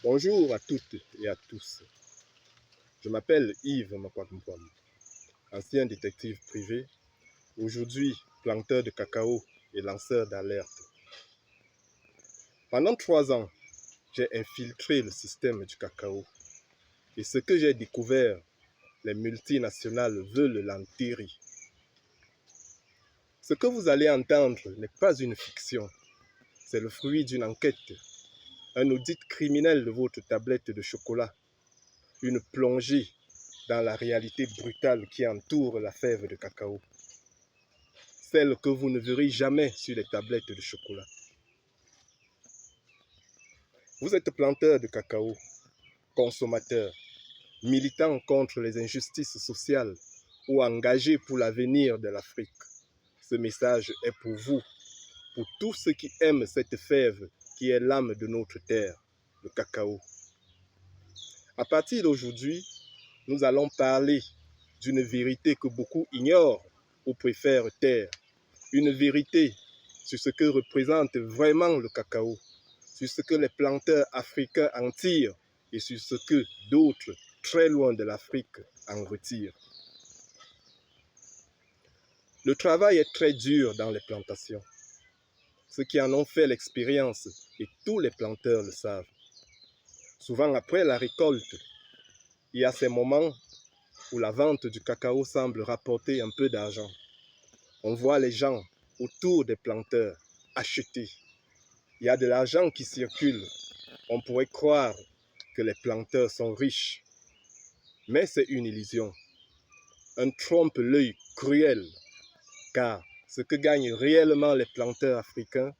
Bonjour à toutes et à tous. Je m'appelle Yves Makwampwam, ancien détective privé, aujourd'hui planteur de cacao et lanceur d'alerte. Pendant 3 ans, j'ai infiltré le système du cacao et ce que j'ai découvert, les multinationales veulent l'enterrer. Ce que vous allez entendre n'est pas une fiction, c'est le fruit d'une enquête, un audit criminel de votre tablette de chocolat, une plongée dans la réalité brutale qui entoure la fève de cacao, celle que vous ne verrez jamais sur les tablettes de chocolat. Vous êtes planteur de cacao, consommateur, militant contre les injustices sociales ou engagé pour l'avenir de l'Afrique. Ce message est pour vous, pour tous ceux qui aiment cette fève qui est l'âme de notre terre, le cacao. À partir d'aujourd'hui, nous allons parler d'une vérité que beaucoup ignorent ou préfèrent taire. Une vérité sur ce que représente vraiment le cacao, sur ce que les planteurs africains en tirent et sur ce que d'autres, très loin de l'Afrique, en retirent. Le travail est très dur dans les plantations. Ceux qui en ont fait l'expérience, et tous les planteurs le savent. Souvent après la récolte, il y a ces moments où la vente du cacao semble rapporter un peu d'argent. On voit les gens autour des planteurs acheter. Il y a de l'argent qui circule. On pourrait croire que les planteurs sont riches. Mais c'est une illusion. Un trompe-l'œil cruel. Car ce que gagnent réellement les planteurs africains,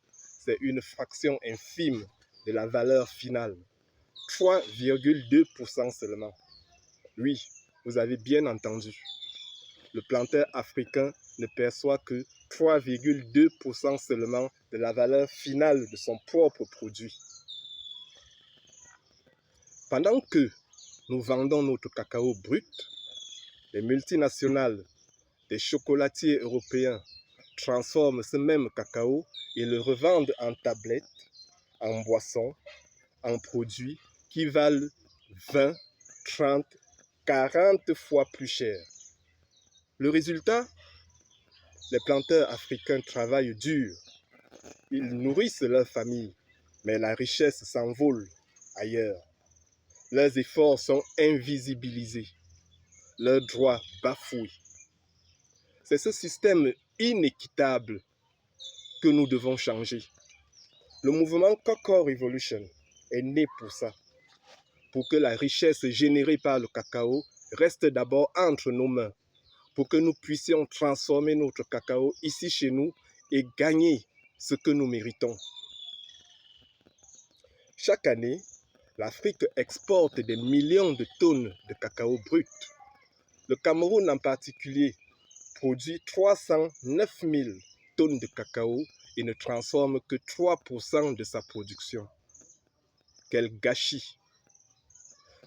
c'est une fraction infime de la valeur finale. 3,2% seulement. Oui, vous avez bien entendu. Le planteur africain ne perçoit que 3,2% seulement de la valeur finale de son propre produit. Pendant que nous vendons notre cacao brut, les multinationales des chocolatiers européens transforment ce même cacao et le revendent en tablettes, en boissons, en produits qui valent 20, 30, 40 fois plus cher. Le résultat, les planteurs africains travaillent dur. Ils nourrissent leur famille, mais la richesse s'envole ailleurs. Leurs efforts sont invisibilisés, leurs droits bafoués. C'est ce système inéquitable que nous devons changer. Le mouvement Cocoa Revolution est né pour ça, pour que la richesse générée par le cacao reste d'abord entre nos mains, pour que nous puissions transformer notre cacao ici chez nous et gagner ce que nous méritons. Chaque année, l'Afrique exporte des millions de tonnes de cacao brut. Le Cameroun en particulier produit 309 000 tonnes de cacao et ne transforme que 3% de sa production. Quel gâchis!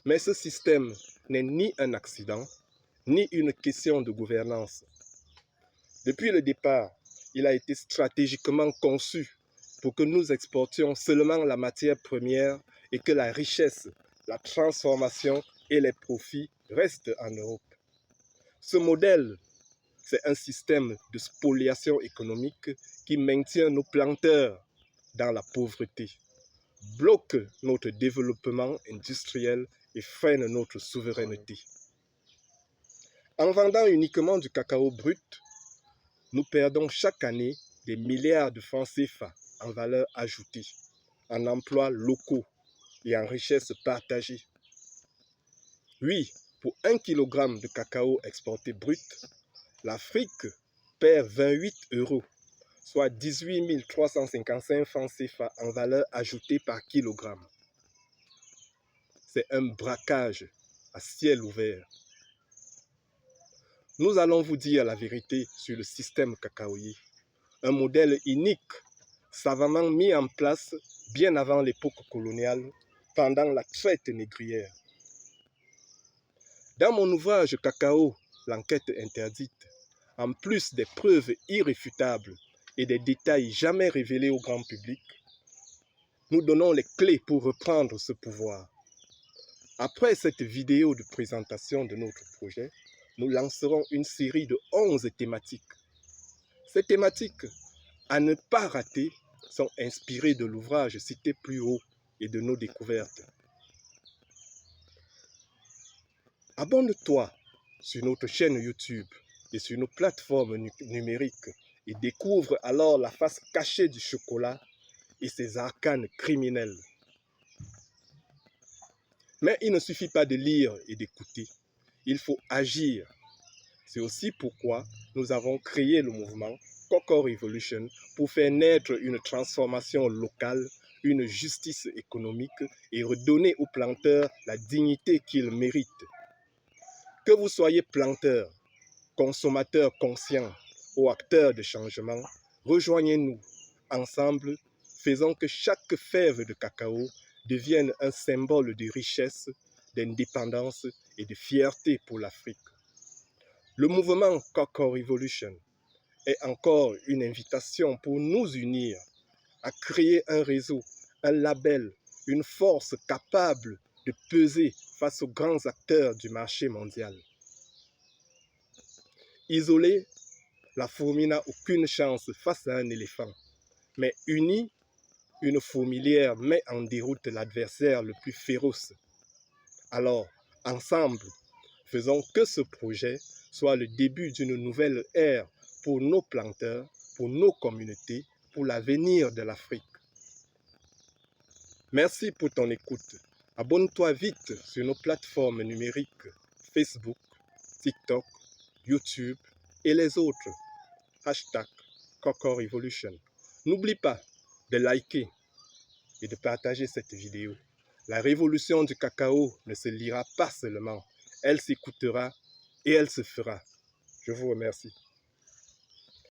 Mais ce système n'est ni un accident, ni une question de gouvernance. Depuis le départ, il a été stratégiquement conçu pour que nous exportions seulement la matière première et que la richesse, la transformation et les profits restent en Europe. Ce modèle, c'est un système de spoliation économique qui maintient nos planteurs dans la pauvreté, bloque notre développement industriel et freine notre souveraineté. En vendant uniquement du cacao brut, nous perdons chaque année des milliards de francs CFA en valeur ajoutée, en emplois locaux et en richesse partagée. Oui, pour 1 kg de cacao exporté brut, l'Afrique perd 28 €, soit 18 355 francs CFA en valeur ajoutée par kilogramme. C'est un braquage à ciel ouvert. Nous allons vous dire la vérité sur le système cacaoyer. Un modèle unique, savamment mis en place bien avant l'époque coloniale, pendant la traite négrière. Dans mon ouvrage Cacao, l'enquête interdite, en plus des preuves irréfutables et des détails jamais révélés au grand public, nous donnons les clés pour reprendre ce pouvoir. Après cette vidéo de présentation de notre projet, nous lancerons une série de 11 thématiques. Ces thématiques, à ne pas rater, sont inspirées de l'ouvrage cité plus haut et de nos découvertes. Abonne-toi sur notre chaîne YouTube et sur nos plateformes numériques et découvre alors la face cachée du chocolat et ses arcanes criminels. Mais il ne suffit pas de lire et d'écouter, il faut agir. C'est aussi pourquoi nous avons créé le mouvement Coco Revolution pour faire naître une transformation locale, une justice économique et redonner aux planteurs la dignité qu'ils méritent. Que vous soyez planteur, consommateur conscient ou acteur de changement, rejoignez-nous. Ensemble, faisons que chaque fève de cacao devienne un symbole de richesse, d'indépendance et de fierté pour l'Afrique. Le mouvement Coco Revolution est encore une invitation pour nous unir à créer un réseau, un label, une force capable de peser face aux grands acteurs du marché mondial. Isolée, la fourmi n'a aucune chance face à un éléphant, mais unie, une fourmilière met en déroute l'adversaire le plus féroce. Alors, ensemble, faisons que ce projet soit le début d'une nouvelle ère pour nos planteurs, pour nos communautés, pour l'avenir de l'Afrique. Merci pour ton écoute. Abonne-toi vite sur nos plateformes numériques Facebook, TikTok, YouTube et les autres. #Coco Revolution. N'oublie pas de liker et de partager cette vidéo. La révolution du cacao ne se lira pas seulement, elle s'écoutera et elle se fera. Je vous remercie.